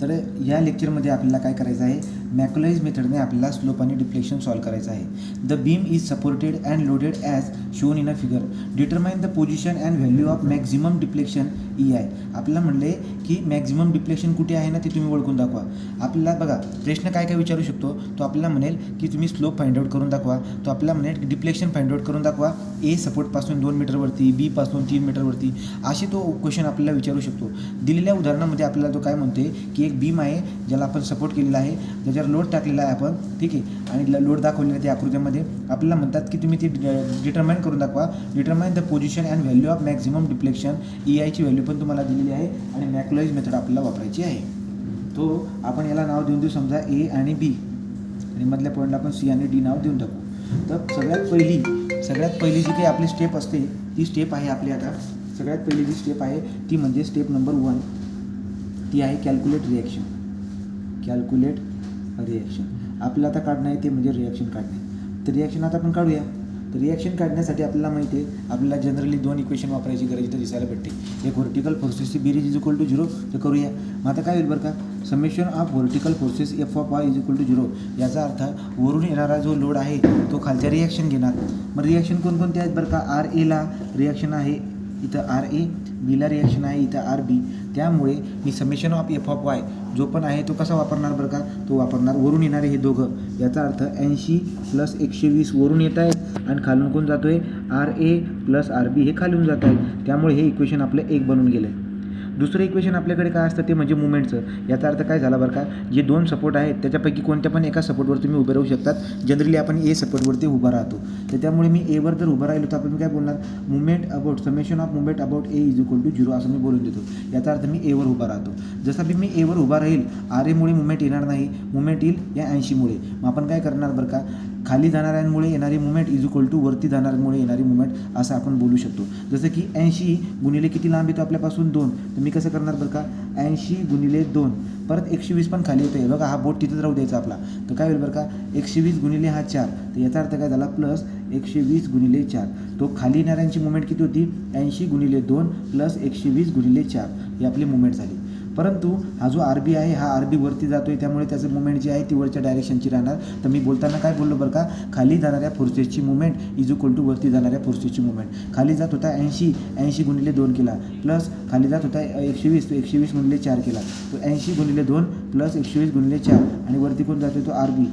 तर या लेक्चरमध्ये आपल्याला काय करायचं आहे, मॅक्युलाइज मेथडने आपल्याला स्लोप आणि डिफ्लेक्शन सॉल्व करायचं आहे. The beam is supported and loaded as shown in a figure. Determine the position and value of maximum deflection E I. आपल्याला म्हणले की मॅक्झिमम डिफ्लेक्शन कुठे आहे ना ते तुम्ही ओळखून दाखवा. आपल्याला बघा प्रश्न काय काय विचारू शकतो, तो आपल्याला म्हणेल की तुम्ही स्लोप फाइंड आउट करून दाखवा. तो आपल्याला म्हणेल डिफ्लेक्शन फाइंड आउट करून दाखवा. ए सपोर्टपासून 2 मीटरवरती, बी पासून 3 मीटरवरती, असे तो क्वेश्चन आपल्याला विचारू शकतो. दिलेल्या उदाहरणामध्ये आपल्याला तो काय म्हणते की एक बीम आहे ज्याला आपण सपोर्ट केलेला आहे, त्याच्यावर लोड टाकलेला आहे आपण, ठीक आहे, आणि लोड दाखवलेला आहे त्या आकृत्यामध्ये. आपल्याला म्हणतात की तुम्ही ती डिटरमाइन करून दाखवा. Determine the position and value of maximum deflection. E आयची व्हॅल्यू पण तुम्हाला दिलेली आहे आणि मॅक्युलाइज मेथड आपल्याला वापरायची आहे. तो आपण याला नाव देऊन देऊ, समजा ए आणि बी, आणि मधल्या पॉईंटला आपण सी आणि डी नाव देऊन टाकू. तर सगळ्यात पहिली जी काही आपली स्टेप असते ती स्टेप आहे आपली. आता सगळ्यात पहिली जी स्टेप आहे ती म्हणजे स्टेप नंबर 1, ती आहे कॅल्क्युलेट रिॲक्शन. आपल्याला आता काढणं आहे ते म्हणजे रिॲक्शन काढणे. तर रिॲक्शन आता आपण काढूया. तर रिॲक्शन काढण्यासाठी आपल्याला माहिती आहे आपल्याला जनरली 2 इक्वेशन वापरायची गरज इथं दिसायला भेटते. एक व्हर्टिकल फोर्सेसची बेरीज इज इक्वल टू 0. तर करूया. मग आता काय होईल बरं का, summation of vertical forces F of Y is equal to 0. याचा अर्थ वरून येणारा जो लोड आहे तो खालच्या रिॲक्शन घेणार. मग रिॲक्शन कोणकोणते आहेत बरं का, आर एला रिॲक्शन आहे इथं आर ए, बीला रिॲक्शन आहे इथं आर बी. त्यामुळे मी summation of F of Y जो पण आहे तो कसा वापरणार बरं का, तो वापरणार वरून येणारे हे दोघं. याचा अर्थ 80 + 120 वरून येत आहेत आणि खालून कोण जातो आहे, आर ए + आर बी हे खालून जात आहेत. त्यामुळे हे इक्वेशन आपलं 1 बनून गेलं आहे. दुसरं इक्वेशन आपल्याकडे काय असतं ते म्हणजे मुवमेंटचं. याचा अर्थ काय झाला बरं का, जे 2 सपोर्ट आहेत त्याच्यापैकी कोणत्या पण एका सपोर्टवर तुम्ही उभे राहू शकतात. जनरली आपण ए सपोर्टवरती उभा राहतो. तर त्यामुळे मी एवर जर उभा राहिलो तर आपण काय बोलणार, movement about summation of movement about A is equal to 0 असं मी बोलून देतो. याचा अर्थ मी एवर उभा राहतो. जसा मी एवर उभा राहील, आर एमुळे मुवमेंट येणार नाही, मुवमेंट येईल या 80मुळे. मग आपण काय करणार बरं का, खाली जाणाऱ्यांमुळे येणारी मुवमेंट इज इक्वल टू वरती जाणाऱ्यांमुळे येणारी मुवमेंट असं आपण बोलू शकतो. जसं की 80 गुणिले किती लांब येतो आपल्यापासून 2. तर मी कसं करणार बरं का, 80 गुणिले 2, परत 120 पण खाली येतो आहे बघा, हा बोट तिथंच राहू द्यायचा आपला. तर काय होईल बरं का, 120 गुणिले हा 4. तर याचा अर्थ काय झाला, प्लस 120 गुणिले 4. तो खाली येणाऱ्यांची मुवमेंट किती होती, 80 गुणिले 2 + 120 गुणिले 4 ही आपली मुवमेंट झाली. परंतु हा जो आर बी आहे हा आर बी वरती जातो आहे, त्यामुळे त्याचं मुवमेंट जी आहे ती वरच्या डायरेक्शनची राहणार. तर मी बोलताना काय बोललो बरं का, खाली जाणाऱ्या फोर्सेसची मुवमेंट इज इक्वल टू वरती जाणाऱ्या फोर्सेसची मुवमेंट. खाली जात होता 80 गुणिले 2 केला, प्लस खाली जात होता 120, तो 120 गुणिले 4 केला. तो 80 गुणिले 2 + 120 गुणिले 4 आणि वरती कोण जातो तो आर बी.